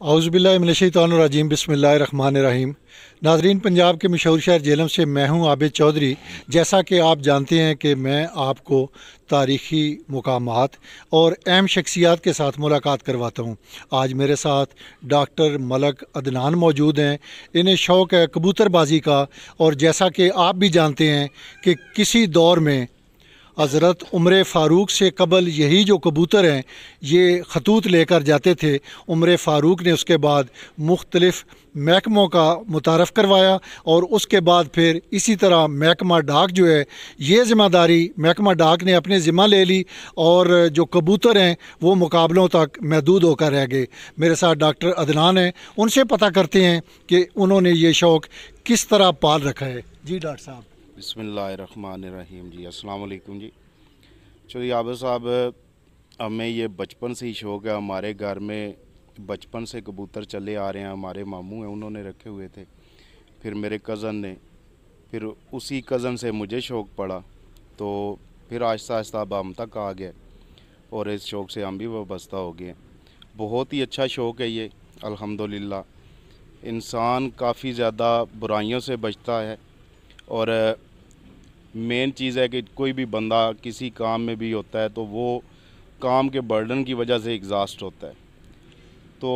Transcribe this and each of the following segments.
औज़ुबिल्लाहिमिनश्शैतानिर्रजीम बिस्मिल्लाहिर्रहमानिर्रहीम। नाज़रीन, पंजाब के मशहूर शहर जेलम से मैं हूँ आबिद चौधरी। जैसा कि आप जानते हैं कि मैं आपको तारीख़ी मुकामात और अहम शख्सियात के साथ मुलाकात करवाता हूँ। आज मेरे साथ डॉक्टर मलक अदनान मौजूद हैं। इन्हें शौक़ है कबूतरबाजी का, और जैसा कि आप भी जानते हैं कि किसी दौर में हज़रत उमर फ़ारूक से कबल यही जो कबूतर हैं ये ख़तूत लेकर जाते थे। उमर फ़ारूक ने उसके बाद मुख्तलिफ़ महकमों का मुतारफ़ करवाया, और उसके बाद फिर इसी तरह महकमा डाक जो है ये ज़िम्मेदारी महकमा डाक ने अपने ज़िम्मा ले ली, और जो कबूतर हैं वो मुकाबलों तक महदूद होकर रह गए। मेरे साथ डॉक्टर अदनान हैं, उनसे पता करते हैं कि उन्होंने ये शौक़ किस तरह पाल रखा है। जी डॉक्टर साहब। बिस्मिल्लाहिर्रहमानिर्रहीम जी, अस्सलाम वालेकुम जी। चलिए आबिद साहब, हमें ये बचपन से ही शौक़ है। हमारे घर में बचपन से कबूतर चले आ रहे हैं। हमारे मामू हैं, उन्होंने रखे हुए थे, फिर मेरे कज़न ने, फिर उसी कज़न से मुझे शौक़ पड़ा, तो फिर आहिस्ता आहिस्ता अब हम तक आ गए और इस शौक़ से हम भी वाबस्ता हो गए। बहुत ही अच्छा शौक़ है ये, अल्हम्दुलिल्लाह। इंसान काफ़ी ज़्यादा बुराइयों से बचता है, और मेन चीज़ है कि कोई भी बंदा किसी काम में भी होता है तो वो काम के बर्डन की वजह से एग्ज़ॉस्ट होता है। तो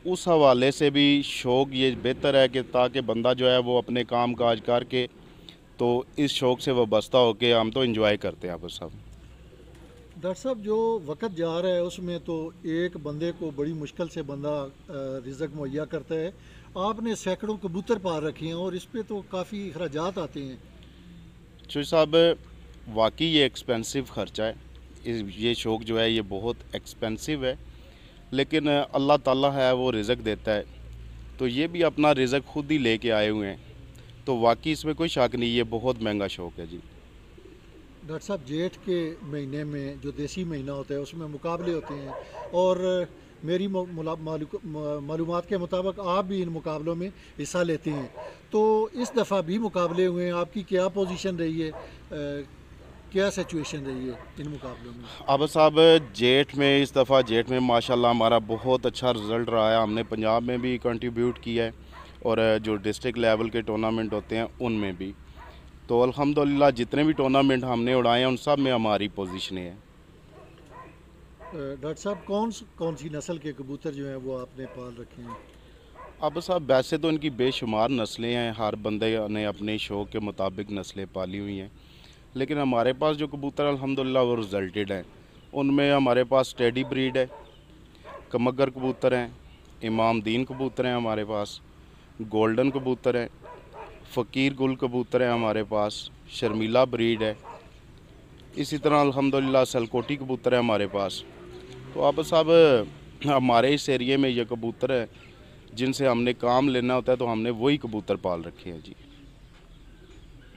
उस हवाले से भी शौक़ ये बेहतर है कि ताकि बंदा जो है वो अपने काम काज करके तो इस शौक़ से वाबस्ता होके हम तो एंजॉय करते हैं आप सब। डॉक्टर साहब, जो वक्त जा रहा है उसमें तो एक बंदे को बड़ी मुश्किल से बंदा रिज़्क मुहैया करता है। आपने सैकड़ों कबूतर पाल रखे हैं और इस पे तो काफ़ी अखराजात आते हैं। चौधरी साहब, वाकई ये एक्सपेंसिव ख़र्चा है। ये शौक़ जो है ये बहुत एक्सपेंसिव है, लेकिन अल्लाह ताला है वो रिज़्क देता है, तो ये भी अपना रिज़्क खुद ही लेके आए हुए हैं। तो वाकई इसमें कोई शक नहीं, ये बहुत महंगा शौक़ है जी। डॉक्टर साहब, जेठ के महीने में जो देसी महीना होता है उसमें मुकाबले होते हैं, और मेरी मालूमात के मुताबिक आप भी इन मुकाबलों में हिस्सा लेते हैं। तो इस दफ़ा भी मुकाबले हुए हैं, आपकी क्या पोजीशन रही है, क्या सिचुएशन रही है इन मुकाबलों में? अब साहब, जेठ में इस दफ़ा जेठ में माशाल्लाह हमारा बहुत अच्छा रिज़ल्ट रहा है। हमने पंजाब में भी कंट्रीब्यूट किया है, और जो डिस्ट्रिक्ट लेवल के टूर्नामेंट होते हैं उनमें भी। तो अल्हम्दुलिल्लाह जितने भी टूर्नामेंट हमने उड़ाए हैं उन सब में हमारी पोजीशनें हैं। डॉक्टर साहब, कौन सी नस्ल के कबूतर जो हैं वो आपने पाल रखे हैं? अब साहब, वैसे तो इनकी बेशुमार नस्लें हैं, हर बंदे ने अपने शौक़ के मुताबिक नस्लें पाली हुई हैं, लेकिन हमारे पास जो कबूतर अल्हम्दुलिल्लाह वो रिजल्टेड हैं। उनमें हमारे पास टेडी ब्रीड है, कमगर कबूतर हैं, इमाम दीन कबूतर हैं हमारे पास, गोल्डन कबूतर हैं, फ़कीर गुल कबूतर हैं हमारे पास, शर्मीला ब्रीड है, इसी तरह अल्हम्दुलिल्लाह सलकोटी कबूतर है हमारे पास। तो अब साहब, हमारे इस एरिए में ये कबूतर है जिनसे हमने काम लेना होता है तो हमने वही कबूतर पाल रखे हैं जी।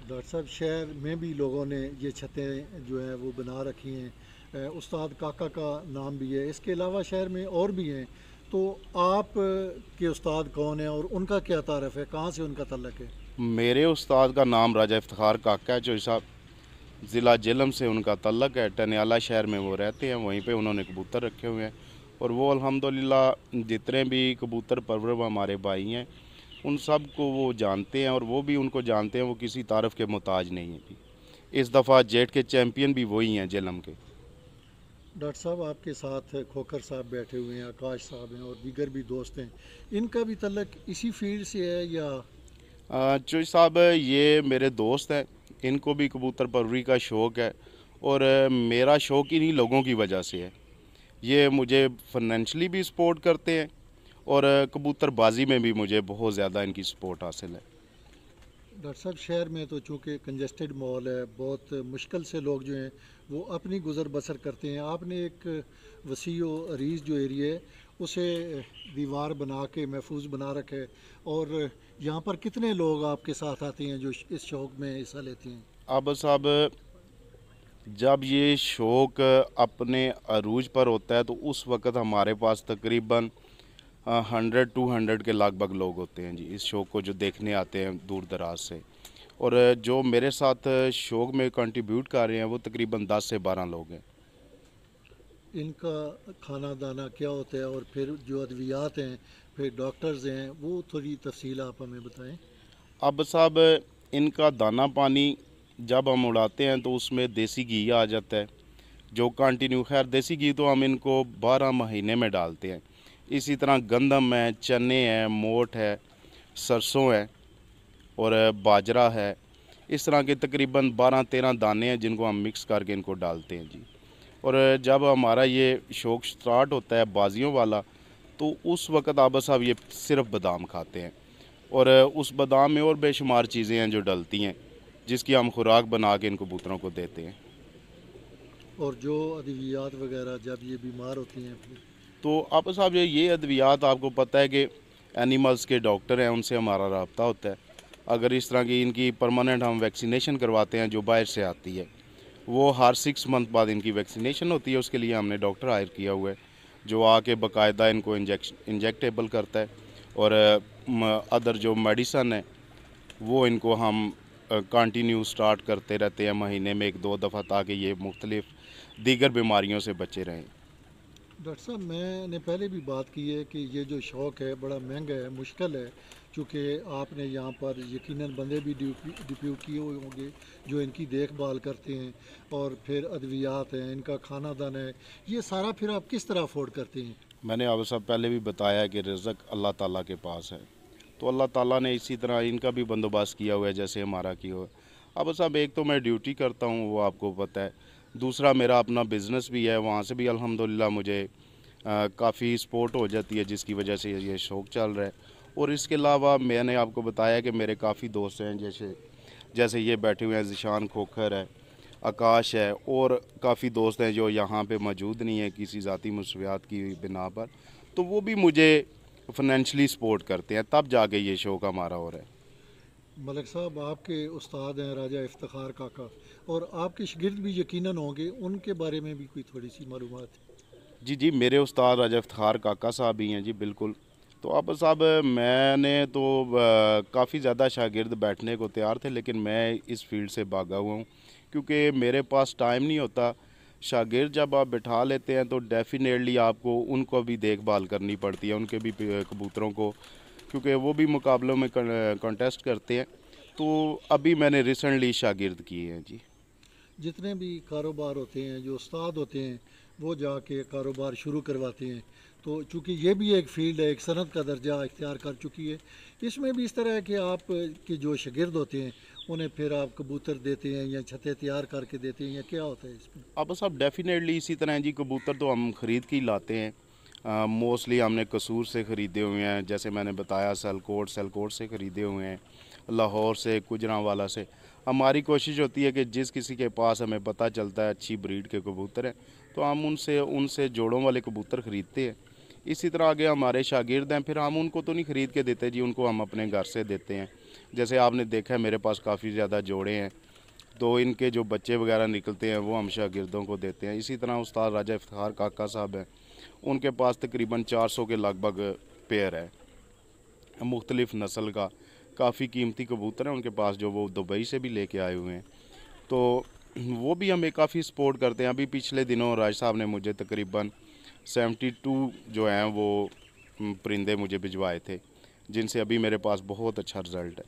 डॉक्टर साहब, शहर में भी लोगों ने ये छतें जो हैं वो बना रखी हैं, उस्ताद काका का नाम भी है, इसके अलावा शहर में और भी हैं। तो आप के उस्ताद कौन हैं और उनका क्या तारफ़ है, कहाँ से उनका तल्लक है? मेरे उस्ताद का नाम राजा इफ्तिखार काका है, जो साहब ज़िला जेलम से उनका तल्लक है। टनियाला शहर में वो रहते हैं, वहीं पे उन्होंने कबूतर रखे हुए हैं, और वो अल्हम्दुलिल्लाह जितने भी कबूतर परवर हमारे भाई हैं उन सब को वो जानते हैं, और वो भी उनको जानते हैं। वो किसी तारफ़ के मोहताज नहीं है जी। इस दफ़ा जेट के चैम्पियन भी वही हैं जेलम के। डॉक्टर साहब, आपके साथ खोखर साहब बैठे हुए हैं, आकाश साहब हैं और दीगर भी दोस्त हैं, इनका भी तल्लक इसी फील्ड से है या? जो साहब ये मेरे दोस्त हैं, इनको भी कबूतर परवरी का शौक़ है, और मेरा शौक़ इन्हीं लोगों की वजह से है। ये मुझे फाइनेंशली भी सपोर्ट करते हैं, और कबूतरबाजी में भी मुझे बहुत ज़्यादा इनकी सपोर्ट हासिल है। डॉक्टर साहब, शहर में तो चूँकि कंजस्टेड माहौल है, बहुत मुश्किल से लोग जो हैं वो अपनी गुज़र बसर करते हैं। आपने एक वसी व अरीज़ जो एरिया है उसे दीवार बना के महफूज बना रखा है, और यहाँ पर कितने लोग आपके साथ आते हैं जो इस शौक़ में हिस्सा लेते हैं? अब साहब, जब ये शौक़ अपने अरूज पर होता है तो उस वक़्त हमारे पास तकरीबन 100-200 के लगभग लोग होते हैं जी, इस शौक़ को जो देखने आते हैं दूर दराज से। और जो मेरे साथ शौक़ में कंट्रीब्यूट कर रहे हैं वो तकरीबन 10 से 12 लोग हैं। इनका खाना दाना क्या होता है और फिर जो अद्वियात हैं, फिर डॉक्टर्स हैं, वो थोड़ी तफसील आप हमें बताएं। अब साहब, इनका दाना पानी जब हम उड़ाते हैं तो उसमें देसी घी आ जाता है, जो कंटिन्यू, खैर देसी घी तो हम इनको 12 महीने में डालते हैं। इसी तरह गंदम है, चने हैं, मोठ है, सरसों है और बाजरा है। इस तरह के तकरीबन 12-13 दाने हैं जिनको हम मिक्स करके इनको डालते हैं जी। और जब हमारा ये शौक स्टार्ट होता है बाजियों वाला, तो उस वक्त आबा साहब ये सिर्फ बादाम खाते हैं और उस बादाम में और बेशुमार चीज़ें हैं जो डलती हैं, जिसकी हम खुराक बना के इन कबूतरों को देते हैं। और जो अद्वियात वगैरह जब ये बीमार होती हैं फिर। तो आबा साहब, ये अद्वियात आपको पता है कि एनिमल्स के डॉक्टर हैं, उनसे हमारा रब्ता होता है। अगर इस तरह की इनकी परमानेंट हम वैक्सीनेशन करवाते हैं जो बाहर से आती है, वो हर 6 मंथ बाद इनकी वैक्सीनेशन होती है। उसके लिए हमने डॉक्टर हायर किया हुआ है जो आके बाकायदा इनको इंजेक्टेबल करता है और अदर जो मेडिसन है वो इनको हम कंटिन्यू स्टार्ट करते रहते हैं महीने में 1-2 दफ़ा, ताकि ये मुख्तलिफ दीगर बीमारियों से बचे रहें। डॉक्टर साहब, मैंने पहले भी बात की है कि ये जो शौक़ है बड़ा महंगा है, मुश्किल है, चूँकि आपने यहाँ पर यकीनन बंदे भी डिप्यूट किए हुए होंगे जो इनकी देखभाल करते हैं, और फिर अद्वियात हैं, इनका खाना दाना है, ये सारा फिर आप किस तरह अफोर्ड करते हैं? मैंने आप सब पहले भी बताया कि रिज़्क़ अल्लाह ताला के पास है, तो अल्लाह ताला ने इसी तरह इनका भी बंदोबस्त किया हुआ है जैसे हमारा किया हुआ है। अब साहब, एक तो मैं ड्यूटी करता हूँ, वो आपको पता है। दूसरा मेरा अपना बिज़नेस भी है, वहाँ से भी अल्हम्दुलिल्लाह मुझे काफ़ी सपोर्ट हो जाती है, जिसकी वजह से ये शौक़ चल रहा है। और इसके अलावा मैंने आपको बताया कि मेरे काफ़ी दोस्त हैं, जैसे जैसे ये बैठे हुए हैं, ज़िशान खोखर है, आकाश है, और काफ़ी दोस्त हैं जो यहाँ पे मौजूद नहीं है किसी ज़ाती मसरूफियात की बिना पर, तो वो भी मुझे फाइनेंशली सपोर्ट करते हैं, तब जाके ये शौक़ हमारा हो रहा है। मलिक साहब, आपके उस्ताद हैं राजा इफ्तिखार काका, और आपके शागिर्द भी यकीनन होंगे, उनके बारे में भी कोई थोड़ी सी मालूमात? जी जी, मेरे उस्ताद राजा इफ्तिखार काका साहब ही हैं जी, बिल्कुल। तो अब साहब, मैंने तो काफ़ी ज़्यादा शागिर्द बैठने को तैयार थे, लेकिन मैं इस फील्ड से भागा हुआ हूँ क्योंकि मेरे पास टाइम नहीं होता। शागिर्द जब आप बैठा लेते हैं तो डेफिनेटली आपको उनको भी देखभाल करनी पड़ती है, उनके भी कबूतरों को, क्योंकि वो भी मुकाबलों में कंटेस्ट करते हैं। तो अभी मैंने रिसेंटली शागिर्द किए हैं जी। जितने भी कारोबार होते हैं, जो उस्ताद होते हैं, वो जाके कारोबार शुरू करवाते हैं, तो चूँकि ये भी एक फ़ील्ड है, एक सनत का दर्जा इख्तियार कर चुकी है, इसमें भी इस तरह है कि आप के जो शागिर्द होते हैं उन्हें फिर आप कबूतर देते हैं या छतें तैयार करके देते हैं, या क्या होता है इसमें? अब साहब, डेफिनेटली इसी तरह है जी। कबूतर तो हम ख़रीद के ही लाते हैं, मोस्टली हमने कसूर से ख़रीदे हुए हैं, जैसे मैंने बताया सलकोट से ख़रीदे हुए हैं, लाहौर से, गुजरांवाला से। हमारी कोशिश होती है कि जिस किसी के पास हमें पता चलता है अच्छी ब्रीड के कबूतर हैं, तो हम उनसे उनसे जोड़ों वाले कबूतर ख़रीदते हैं। इसी तरह आगे हमारे शागिर्द हैं, फिर हम उनको तो नहीं ख़रीद के देते जी, उनको हम अपने घर से देते हैं। जैसे आपने देखा है मेरे पास काफ़ी ज़्यादा जोड़े हैं, तो इनके जो बच्चे वगैरह निकलते हैं वो हम शागिर्दों को देते हैं। इसी तरह उस्ताद राजा इफ्तिखार काका साहब हैं, उनके पास तकरीबन 400 के लगभग पेयर है, मुख्तलिफ़ नस्ल का। काफ़ी कीमती कबूतर हैं उनके पास, जो वो दुबई से भी लेके आए हुए हैं, तो वो भी हमें काफ़ी सपोर्ट करते हैं। अभी पिछले दिनों राज साहब ने मुझे तकरीबन 72 जो हैं वो परिंदे मुझे भिजवाए थे, जिनसे अभी मेरे पास बहुत अच्छा रिज़ल्ट है।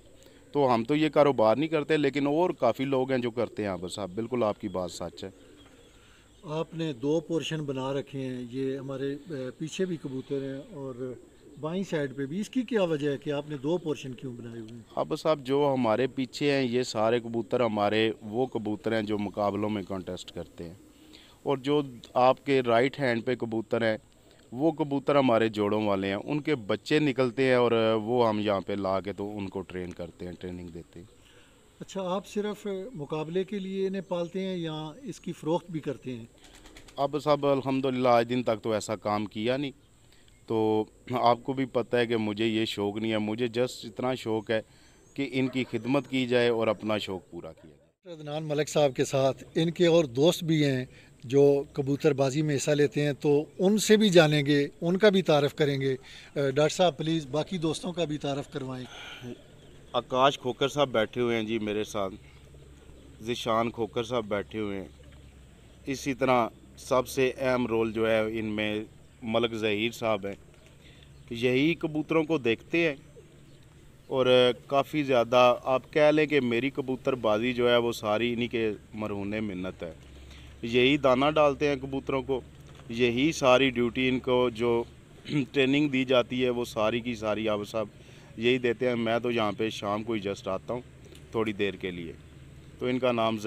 तो हम तो ये कारोबार नहीं करते, लेकिन और काफ़ी लोग हैं जो करते हैं। आबिद साहब, बिल्कुल आपकी बात सच है। आपने दो पोर्शन बना रखे हैं, ये हमारे पीछे भी कबूतर हैं और बाईं साइड पे भी, इसकी क्या वजह है कि आपने दो पोर्शन क्यों बनाए हुए हैं? अब साहब, जो हमारे पीछे हैं ये सारे कबूतर हमारे वो कबूतर हैं जो मुकाबलों में कंटेस्ट करते हैं, और जो आपके राइट हैंड पे कबूतर हैं वो कबूतर हमारे जोड़ों वाले हैं, उनके बच्चे निकलते हैं और वो हम यहाँ पे ला के तो उनको ट्रेन करते हैं, ट्रेनिंग देते हैं। अच्छा, आप सिर्फ मुकाबले के लिए इन्हें पालते हैं या इसकी फ़रोख्त भी करते हैं? अब साहब, अल्हम्दुलिल्लाह आज दिन तक तो ऐसा काम किया नहीं, तो आपको भी पता है कि मुझे ये शौक़ नहीं है। मुझे जस्ट इतना शौक़ है कि इनकी खिदमत की जाए और अपना शौक़ पूरा किया जाए। अदनान मलिक साहब के साथ इनके और दोस्त भी हैं जो कबूतरबाजी में हिस्सा लेते हैं, तो उनसे भी जानेंगे, उनका भी तारफ़ करेंगे। डॉक्टर साहब, प्लीज़ बाकी दोस्तों का भी तारफ़ करवाएं। आकाश खोकर साहब बैठे हुए हैं जी मेरे साथ, ज़िशान खोकर साहब बैठे हुए हैं, इसी तरह सबसे अहम रोल जो है इनमें मलक ज़हीर साहब हैं। यही कबूतरों को देखते हैं और काफ़ी ज़्यादा आप कह लें कि मेरी कबूतरबाजी जो है वो सारी इन्हीं के मरहूने मिन्नत है। यही दाना डालते हैं कबूतरों को, यही सारी ड्यूटी इनको जो ट्रेनिंग दी जाती है वो सारी की सारी आप साहब यही देते हैं। मैं तो यहाँ पे शाम को ही जस्ट आता हूँ थोड़ी देर के लिए। तो इनका नाम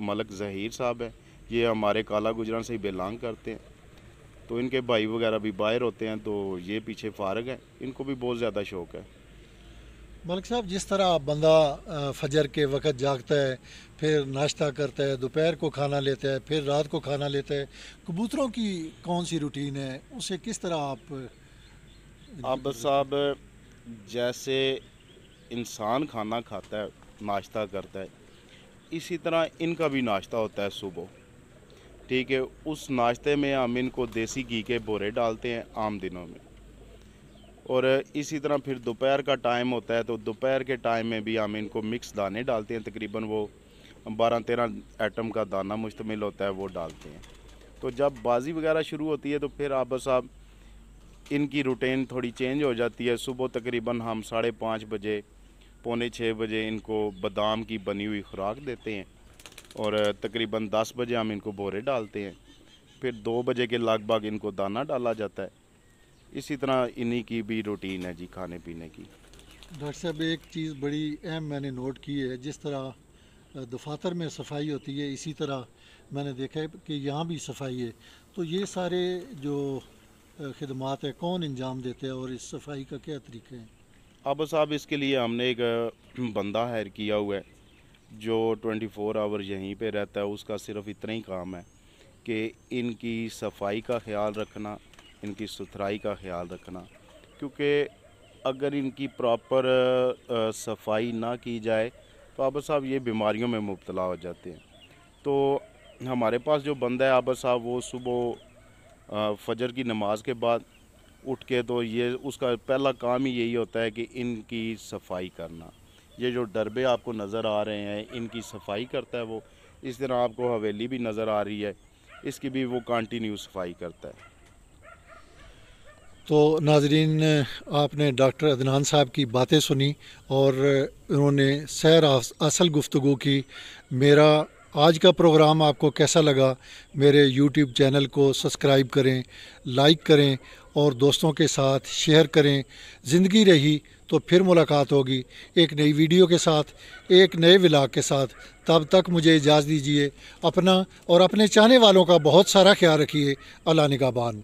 मलक ज़हीर साहब है। ये हमारे काला गुजरान से ही बिलोंग करते हैं। तो इनके भाई वगैरह भी बाहर होते हैं, तो ये पीछे फारग है। इनको भी बहुत ज़्यादा शौक़ है। मलिक साहब, जिस तरह बंदा फजर के वक़्त जागता है, फिर नाश्ता करता है, दोपहर को खाना लेता है, फिर रात को खाना लेता है, कबूतरों की कौन सी रूटीन है, उसे किस तरह अब साहब जैसे इंसान खाना खाता है, नाश्ता करता है, इसी तरह इनका भी नाश्ता होता है सुबह। ठीक है, उस नाश्ते में हम इनको देसी घी के बोरे डालते हैं आम दिनों में। और इसी तरह फिर दोपहर का टाइम होता है, तो दोपहर के टाइम में भी हम इनको मिक्स दाने डालते हैं। तकरीबन वो 12-13 आइटम का दाना मुश्तमिल होता है, वो डालते हैं। तो जब बाजी वगैरह शुरू होती है तो फिर आप साहब इनकी रूटीन थोड़ी चेंज हो जाती है। सुबह तकरीबन हम 5:30 बजे, पौने 6 बजे इनको बादाम की बनी हुई खुराक देते हैं और तकरीबन 10 बजे हम इनको बोरे डालते हैं। फिर 2 बजे के लगभग इनको दाना डाला जाता है। इसी तरह इन्हीं की भी रूटीन है जी खाने पीने की। डॉक्टर साहब, एक चीज़ बड़ी अहम मैंने नोट की है, जिस तरह दफातर में सफाई होती है, इसी तरह मैंने देखा है कि यहाँ भी सफाई है। तो ये सारे जो खिदमात है कौन इंजाम देते हैं और इस सफाई का क्या तरीका है? अब साहब इसके लिए हमने एक बंदा हायर किया हुआ है जो 24 आवर यहीं पे रहता है। उसका सिर्फ इतना ही काम है कि इनकी सफाई का ख्याल रखना, इनकी सुथराई का ख्याल रखना। क्योंकि अगर इनकी प्रॉपर सफाई ना की जाए तो आबा साहब ये बीमारियों में मुब्तला हो जाते हैं। तो हमारे पास जो बंदा है आबा साहब, वो सुबह फजर की नमाज के बाद उठ के तो ये उसका पहला काम ही यही होता है कि इनकी सफाई करना। ये जो डरबे आपको नज़र आ रहे हैं, इनकी सफाई करता है वो। इस तरह आपको हवेली भी नज़र आ रही है, इसकी भी वो कंटिन्यू सफाई करता है। तो नाजरीन, आपने डॉक्टर अदनान साहब की बातें सुनी और उन्होंने सैर असल गुफ्तगू की। मेरा आज का प्रोग्राम आपको कैसा लगा? मेरे यूट्यूब चैनल को सब्सक्राइब करें, लाइक करें और दोस्तों के साथ शेयर करें। ज़िंदगी रही तो फिर मुलाकात होगी एक नई वीडियो के साथ, एक नए व्लॉग के साथ। तब तक मुझे इजाज़त दीजिए। अपना और अपने चाहने वालों का बहुत सारा ख्याल रखिए। अल्लाह निगहबान।